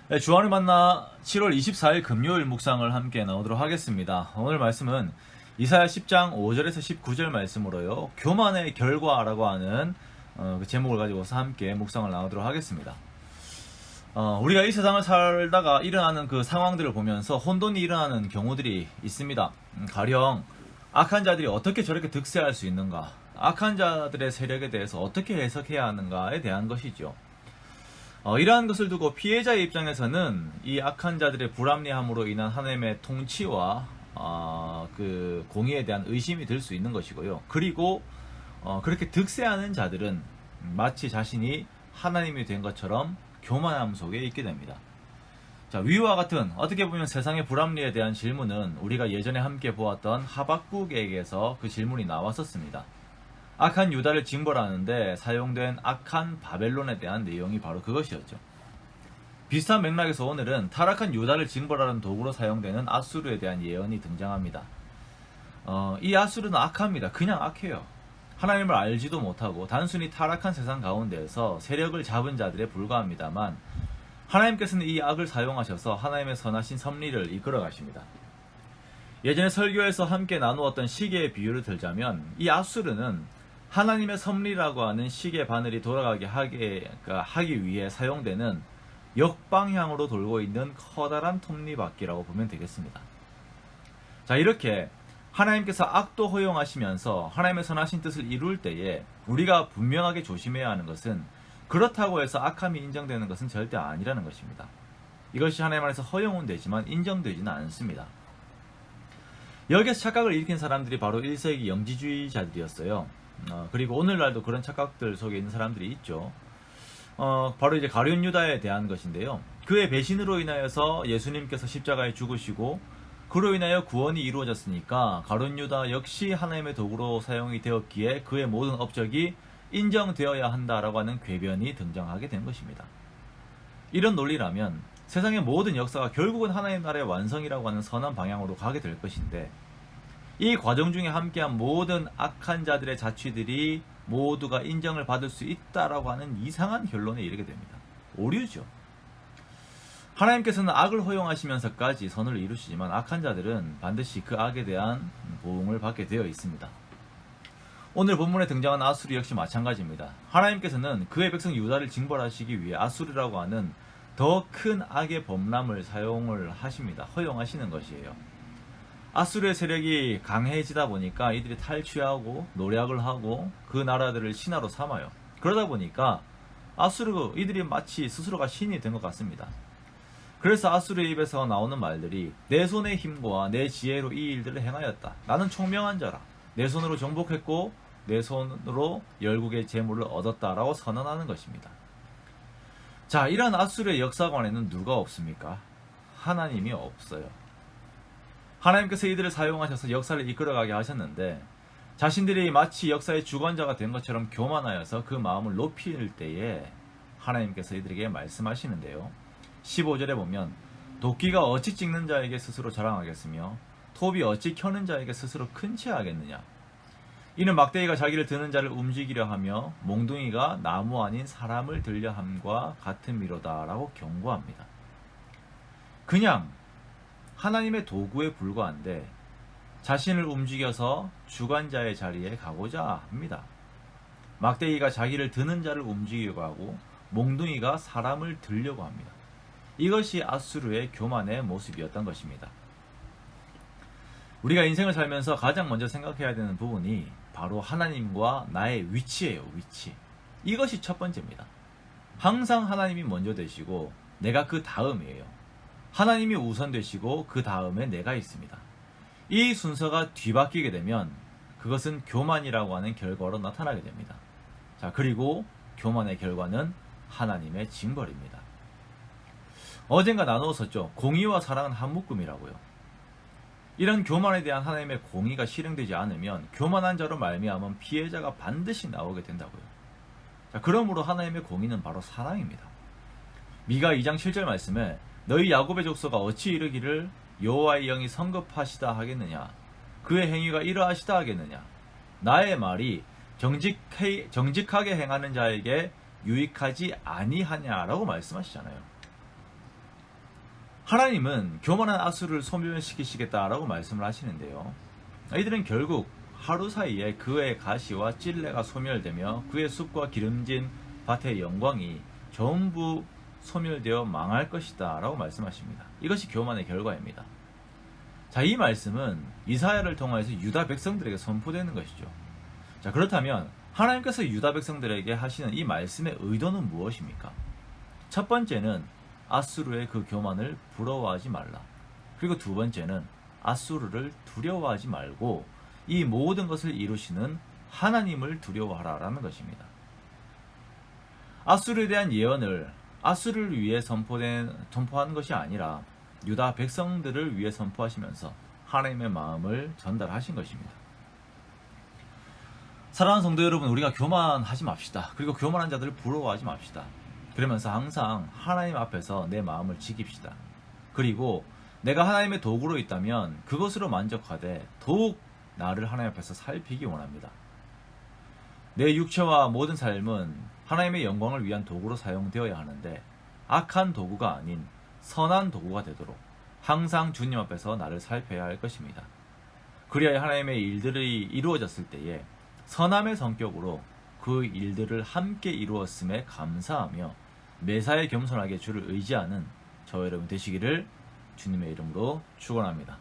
네, 주안을 만나 7월 24일 금요일 묵상을 함께 나오도록 하겠습니다. 오늘 말씀은 이사야 10장 5절에서 19절 말씀으로요. 교만의 결과라고 하는 그 제목을 가지고서 함께 묵상을 나누도록 하겠습니다. 우리가 이 세상을 살다가 일어나는 그 상황들을 보면서 혼돈이 일어나는 경우들이 있습니다. 가령 악한 자들이 어떻게 저렇게 득세할 수 있는가, 악한 자들의 세력에 대해서 어떻게 해석해야 하는가에 대한 것이죠. 이러한 것을 두고 피해자의 입장에서는 이 악한 자들의 불합리함으로 인한 하나님의 통치와 그 공의에 대한 의심이 들 수 있는 것이고요. 그리고 그렇게 득세하는 자들은 마치 자신이 하나님이 된 것처럼 교만함 속에 있게 됩니다. 자, 위와 같은 어떻게 보면 세상의 불합리에 대한 질문은 우리가 예전에 함께 보았던 하박국에게서 그 질문이 나왔었습니다. 악한 유다를 징벌하는데 사용된 악한 바벨론에 대한 내용이 바로 그것이었죠. 비슷한 맥락에서 오늘은 타락한 유다를 징벌하는 도구로 사용되는 아수르에 대한 예언이 등장합니다. 이 아수르는 악합니다. 그냥 악해요. 하나님을 알지도 못하고 단순히 타락한 세상 가운데에서 세력을 잡은 자들에 불과합니다만, 하나님께서는 이 악을 사용하셔서 하나님의 선하신 섭리를 이끌어 가십니다. 예전에 설교에서 함께 나누었던 시계의 비유를 들자면, 이 아수르는 하나님의 섭리라고 하는 시계 바늘이 돌아가게 하기 위해 사용되는 역방향으로 돌고 있는 커다란 톱니바퀴라고 보면 되겠습니다. 자, 이렇게 하나님께서 악도 허용하시면서 하나님의 선하신 뜻을 이룰 때에 우리가 분명하게 조심해야 하는 것은, 그렇다고 해서 악함이 인정되는 것은 절대 아니라는 것입니다. 이것이 하나님 안에서 허용은 되지만 인정되지는 않습니다. 여기에서 착각을 일으킨 사람들이 바로 1세기 영지주의자들이었어요. 그리고 오늘날도 그런 착각들 속에 있는 사람들이 있죠. 바로 이제 가룟 유다에 대한 것인데요. 그의 배신으로 인하여서 예수님께서 십자가에 죽으시고 그로 인하여 구원이 이루어졌으니까 가룟 유다 역시 하나님의 도구로 사용이 되었기에 그의 모든 업적이 인정되어야 한다라고 하는 궤변이 등장하게 된 것입니다. 이런 논리라면 세상의 모든 역사가 결국은 하나님 나라의 완성이라고 하는 선한 방향으로 가게 될 것인데, 이 과정 중에 함께한 모든 악한 자들의 자취들이 모두가 인정을 받을 수 있다라고 하는 이상한 결론에 이르게 됩니다. 오류죠. 하나님께서는 악을 허용하시면서까지 선을 이루시지만 악한 자들은 반드시 그 악에 대한 보응을 받게 되어 있습니다. 오늘 본문에 등장한 아수르 역시 마찬가지입니다. 하나님께서는 그의 백성 유다를 징벌하시기 위해 아수르라고 하는 더 큰 악의 범람을 사용을 하십니다. 허용하시는 것이에요. 아수르의 세력이 강해지다 보니까 이들이 탈취하고 노략을 하고 그 나라들을 신하로 삼아요. 그러다 보니까 이들이 마치 스스로가 신이 된 것 같습니다. 그래서 아수르의 입에서 나오는 말들이 내 손의 힘과 내 지혜로 이 일들을 행하였다. 나는 총명한 자라. 내 손으로 정복했고 내 손으로 열국의 재물을 얻었다라고 선언하는 것입니다. 자, 이러한 아수르의 역사관에는 누가 없습니까? 하나님이 없어요. 하나님께서 이들을 사용하셔서 역사를 이끌어가게 하셨는데, 자신들이 마치 역사의 주관자가 된 것처럼 교만하여서 그 마음을 높일 때에 하나님께서 이들에게 말씀하시는데요. 15절에 보면 도끼가 어찌 찍는 자에게 스스로 자랑하겠으며 톱이 어찌 켜는 자에게 스스로 큰 체하겠느냐. 이는 막대기가 자기를 드는 자를 움직이려 하며 몽둥이가 나무 아닌 사람을 들려 함과 같은 미로다 라고 경고합니다. 그냥 하나님의 도구에 불과한데 자신을 움직여서 주관자의 자리에 가고자 합니다. 막대기가 자기를 드는 자를 움직이려고 하고 몽둥이가 사람을 들려고 합니다. 이것이 아수르의 교만의 모습이었던 것입니다. 우리가 인생을 살면서 가장 먼저 생각해야 되는 부분이 바로 하나님과 나의 위치예요. 위치. 이것이 첫 번째입니다. 항상 하나님이 먼저 되시고 내가 그 다음이에요. 하나님이 우선 되시고 그 다음에 내가 있습니다. 이 순서가 뒤바뀌게 되면 그것은 교만이라고 하는 결과로 나타나게 됩니다. 자, 그리고 교만의 결과는 하나님의 징벌입니다. 어젠가 나누었었죠. 공의와 사랑은 한 묶음이라고요. 이런 교만에 대한 하나님의 공의가 실행되지 않으면 교만한 자로 말미암은 피해자가 반드시 나오게 된다고요. 자, 그러므로 하나님의 공의는 바로 사랑입니다. 미가 2장 7절 말씀에 너희 야곱의 족속아 어찌 이르기를 여호와의 영이 성급하시다 하겠느냐, 그의 행위가 이러하시다 하겠느냐. 나의 말이 정직하게 행하는 자에게 유익하지 아니하냐라고 말씀하시잖아요. 하나님은 교만한 아수를 소멸시키시겠다라고 말씀을 하시는데요. 이들은 결국 하루 사이에 그의 가시와 찔레가 소멸되며 그의 숲과 기름진 밭의 영광이 전부 소멸되어 망할 것이다 라고 말씀하십니다. 이것이 교만의 결과입니다. 자, 이 말씀은 이사야를 통해서 유다 백성들에게 선포되는 것이죠. 자, 그렇다면 하나님께서 유다 백성들에게 하시는 이 말씀의 의도는 무엇입니까? 첫 번째는 아수르의 그 교만을 부러워하지 말라. 그리고 두 번째는 아수르를 두려워하지 말고 이 모든 것을 이루시는 하나님을 두려워하라라는 것입니다. 아수르에 대한 예언을 아수르를 위해 선포하는 것이 아니라 유다 백성들을 위해 선포하시면서 하나님의 마음을 전달하신 것입니다. 사랑하는 성도 여러분, 우리가 교만하지 맙시다. 그리고 교만한 자들을 부러워하지 맙시다. 그러면서 항상 하나님 앞에서 내 마음을 지킵시다. 그리고 내가 하나님의 도구로 있다면 그것으로 만족하되 더욱 나를 하나님 앞에서 살피기 원합니다. 내 육체와 모든 삶은 하나님의 영광을 위한 도구로 사용되어야 하는데 악한 도구가 아닌 선한 도구가 되도록 항상 주님 앞에서 나를 살펴야 할 것입니다. 그리하여 하나님의 일들이 이루어졌을 때에 선함의 성격으로 그 일들을 함께 이루었음에 감사하며 매사에 겸손하게 주를 의지하는 저 여러분 되시기를 주님의 이름으로 축원합니다.